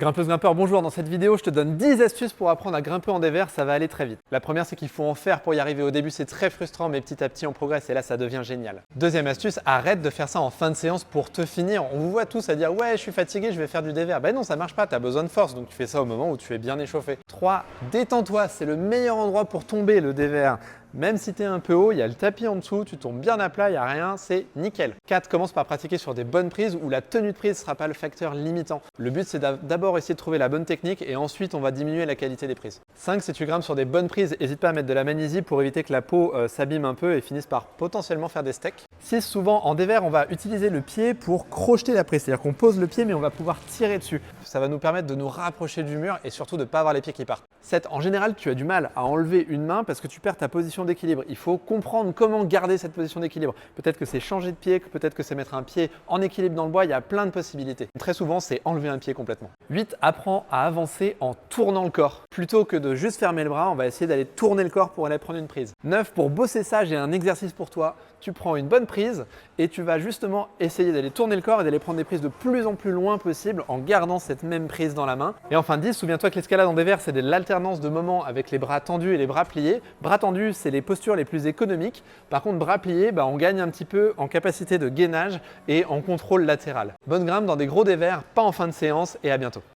Grimpeuse, grimpeur, bonjour. Dans cette vidéo, je te donne 10 astuces pour apprendre à grimper en dévers, ça va aller très vite. La première, c'est qu'il faut en faire pour y arriver. Au début, c'est très frustrant, mais petit à petit, on progresse et là, ça devient génial. Deuxième astuce, arrête de faire ça en fin de séance pour te finir. On vous voit tous à dire « Ouais, je suis fatigué, je vais faire du dévers ». Ben non, ça marche pas, tu as besoin de force, donc tu fais ça au moment où tu es bien échauffé. 3. Détends-toi, c'est le meilleur endroit pour tomber, le dévers. Même si tu es un peu haut, il y a le tapis en dessous, tu tombes bien à plat, il n'y a rien, c'est nickel. 4. Commence par pratiquer sur des bonnes prises où la tenue de prise ne sera pas le facteur limitant. Le but, c'est d'abord essayer de trouver la bonne technique et ensuite, on va diminuer la qualité des prises. 5. Si tu grimpes sur des bonnes prises, n'hésite pas à mettre de la magnésie pour éviter que la peau s'abîme un peu et finisse par potentiellement faire des steaks. 6. Souvent, en dévers, on va utiliser le pied pour crocheter la prise. C'est-à-dire qu'on pose le pied, mais on va pouvoir tirer dessus. Ça va nous permettre de nous rapprocher du mur et surtout de ne pas avoir les pieds qui partent. 7. En général, tu as du mal à enlever une main parce que tu perds ta position d'équilibre. Il faut comprendre comment garder cette position d'équilibre. Peut-être que c'est changer de pied, peut-être que c'est mettre un pied en équilibre dans le bois, il y a plein de possibilités. Très souvent, c'est enlever un pied complètement. 8. Apprends à avancer en tournant le corps. Plutôt que de juste fermer le bras, on va essayer d'aller tourner le corps pour aller prendre une prise. 9. Pour bosser ça, j'ai un exercice pour toi. Tu prends une bonne prise et tu vas justement essayer d'aller tourner le corps et d'aller prendre des prises de plus en plus loin possible en gardant cette même prise dans la main. Et enfin 10, souviens-toi que l'escalade en dévers, c'est de l'alternance de moments avec les bras tendus et les bras pliés. Bras tendus, c'est les postures les plus économiques. Par contre, bras pliés, on gagne un petit peu en capacité de gainage et en contrôle latéral. Bonne grimpe dans des gros dévers, pas en fin de séance et à bientôt.